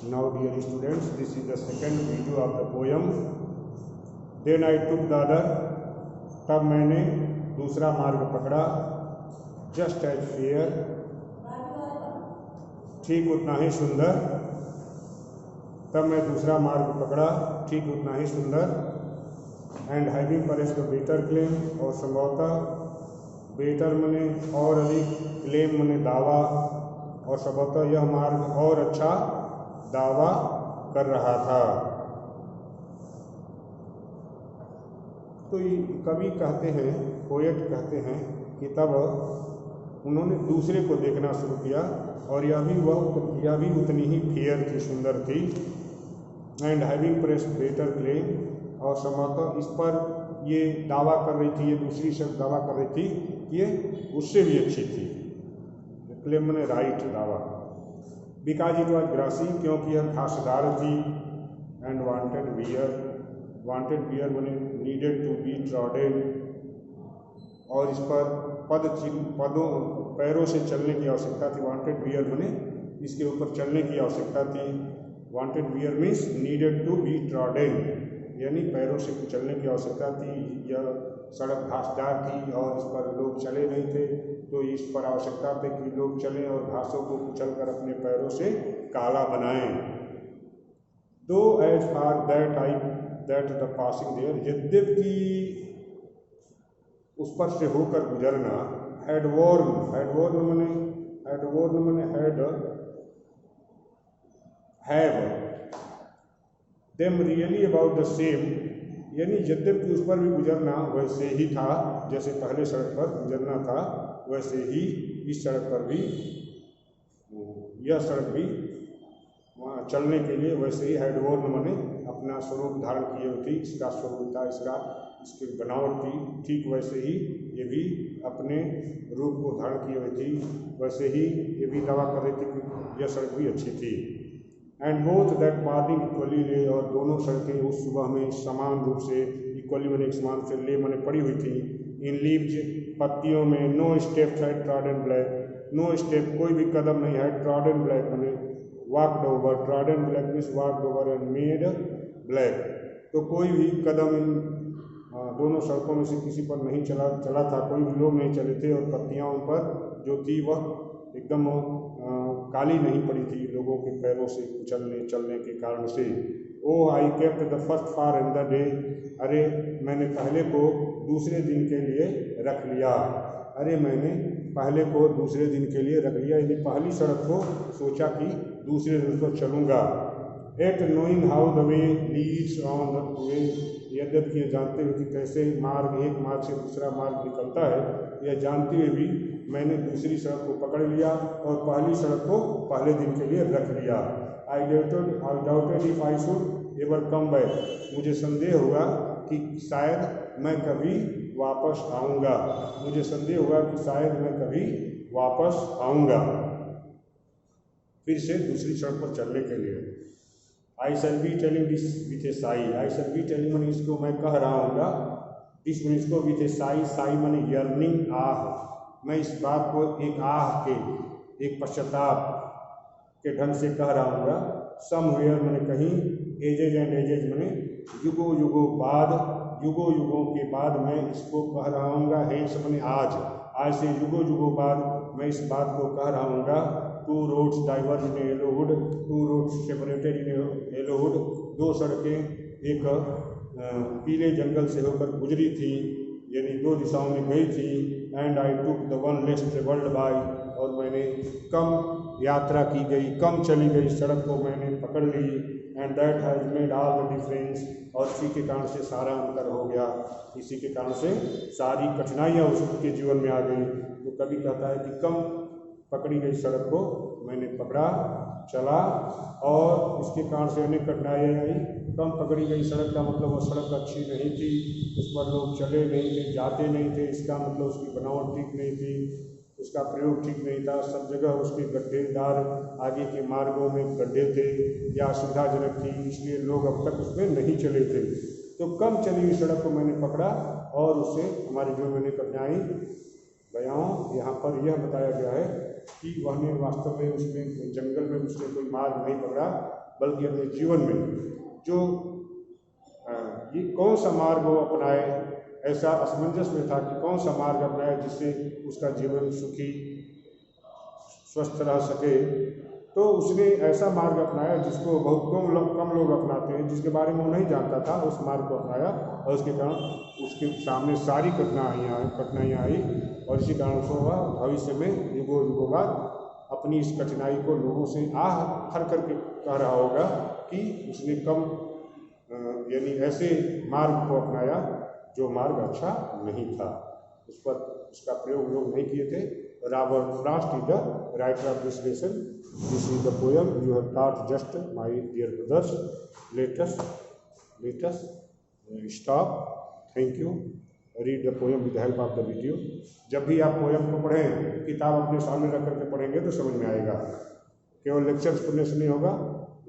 Now dear students, this is the second video of the poem. Then I took the other. तब मैंने दूसरा मार्ग पकड़ा. Just as fair, ठीक उतना ही सुंदर. तब मैं दूसरा मार्ग पकड़ा, ठीक उतना ही सुंदर. And having perhaps the better claim, और संभवतः बेटर मने और अधिक, क्लेम मने दावा, और संभवतः यह मार्ग और अच्छा दावा कर रहा था. तो कवि कहते हैं, पोएट कहते हैं कि तब उन्होंने दूसरे को देखना शुरू किया और यह भी उतनी ही फेयर थी, सुंदर थी. And having perhaps better claim, और संभवतः इस पर ये दावा कर रही थी, ये दूसरी शख्स दावा कर रही थी कि ये उससे भी अच्छी थी. क्लेम मने राइट, दावा. बिकॉज इट वॉज ग्रासी, क्योंकि यह घासदार थी. एंड वांटेड बियर मने नीडेड टू बी ट्रॉडेन, और इस पर पदों पैरों से चलने की आवश्यकता थी. वांटेड बियर मने इसके ऊपर चलने की आवश्यकता थी. Wanted wear means needed to be trodden, यानी पैरों से चलने की आवश्यकता थी. यह सड़क घासदार थी और इस पर लोग चले नहीं थे, तो इस पर आवश्यकता थी कि लोग चलें और घासों को कुचलकर अपने पैरों से काला बनाएं. Though as for that the passing there, यद्यपि उस पर से होकर गुजरना. हैड वॉर्न मने have them really about the same, यानी यद्यपि उस पर भी गुजरना वैसे ही था जैसे पहले सड़क पर गुजरना था, वैसे ही इस सड़क पर भी, यह सड़क भी वहाँ चलने के लिए वैसे ही हैडवॉर्न मने अपना स्वरूप धारण किए हुई थी. इसका स्वरूप था, इसकी बनावट थी, ठीक वैसे ही ये भी अपने रूप को धारण किए हुई थी. वैसे ही ये भी दावा कर रही थी कि यह सड़क भी अच्छी थी. And both that morning equally ले, और दोनों सड़कें उस सुबह में समान रूप से, इक्वली मने समान से, ले मने पड़ी हुई थी. इन लीव्स, पत्तियों में. No steps had trodden black, no step कोई भी कदम नहीं, हैड ट्रॉडन ब्लैक मने walked over. Trodden black means walked over and made black. तो कोई भी कदम इन दोनों सड़कों में से किसी पर नहीं चला था, कोई भी लोग नहीं चले थे, और पत्तियां उन पर जो थी वह एकदम काली नहीं पड़ी थी लोगों के पैरों से चलने के कारण से. Oh I kept the first for in the day, अरे मैंने पहले को दूसरे दिन के लिए रख लिया. यानी पहली सड़क को सोचा कि दूसरे दिन को चलूँगा. Yet knowing how the way leads on the way, यद्यपि ये जानते हुए कि कैसे एक मार्ग से दूसरा मार्ग निकलता है, यह जानते हुए भी मैंने दूसरी सड़क को पकड़ लिया और पहली सड़क को पहले दिन के लिए रख लिया. आई doubted if I should ever come back, मुझे संदेह हुआ कि शायद मैं कभी वापस आऊँगा, फिर से दूसरी सड़क पर चलने के लिए. I shall be telling this with a sigh, I shall be telling मने इसको मैं कह रहा हूँगा, दिस मने इसको, विथ ए साई मने यर्निंग, आह. मैं इस बात को एक आह के, एक पश्चाताप के ढंग से कह रहा हूँगा. समवेयर मने कहीं, एजेज एंड एजेज मने युगों के बाद मैं इसको कह रहा हूँगा. हेंस मने आज से युगों बाद मैं इस बात को कह रहा हूँगा. Two roads diverge in yellow wood, two roads separated in yellow wood, दो सड़कें एक पीले जंगल से होकर गुजरी थी, यानी दो दिशाओं में गई थी. And I took the one less travelled by, और मैंने कम यात्रा की गई, कम चली गई सड़क को मैंने पकड़ ली. And that has made all the difference, और इसी के कारण से सारा अंतर हो गया, इसी के कारण से सारी कठिनाइयाँ उसके जीवन में आ गई. तो कभी कहता है कि कम पकड़ी गई सड़क को मैंने पकड़ा, चला, और इसके कारण से अनेक कठिनाइयाँ आई. कम पकड़ी गई सड़क का मतलब वह सड़क अच्छी नहीं थी, उस पर लोग चले नहीं थे, जाते नहीं थे. इसका मतलब उसकी बनावट ठीक नहीं थी, उसका प्रयोग ठीक नहीं था. सब जगह उसके गड्ढेदार, आगे के मार्गों में गड्ढे थे या सुविधाजनक थी, इसलिए लोग अब तक उसमें नहीं चले थे. तो कम चली हुई सड़क को मैंने पकड़ा और उससे हमारे जीवन में कठिनाई बयां यहाँ पर यह बताया गया है कि वह वास्तव में उसमें जंगल में उसने कोई मार्ग नहीं पकड़ा, बल्कि अपने जीवन में जो ये कौन सा मार्ग वो अपनाए, ऐसा असमंजस में था कि कौन सा मार्ग अपनाए जिससे उसका जीवन सुखी स्वस्थ रह सके। तो उसने ऐसा मार्ग अपनाया जिसको बहुत कम लोग अपनाते हैं, जिसके बारे में वो नहीं जानता था, उस मार्ग को अपनाया और उसके कारण उसके सामने सारी कठिनाइयाँ आई और इसी कारण से वह भविष्य में युगों बाद अपनी इस कठिनाई को लोगों से आह भर करके कह रहा होगा कि उसने यानी ऐसे मार्ग को अपनाया जो मार्ग अच्छा नहीं था, उस पर उसका प्रयोग लोग नहीं किए थे। Robert Frost is the writer of this lesson, this is the poem you have taught just my dear brothers, let us stop, thank you, read the poem with the help of the video. जब भी आप poem को पढ़ें, किताब अपने सामने रख करके पढ़ेंगे तो समझ में आएगा, केवल लेक्चर्स पढ़ने से नहीं होगा,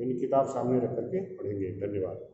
यानी किताब सामने रख करके पढ़ेंगे। धन्यवाद।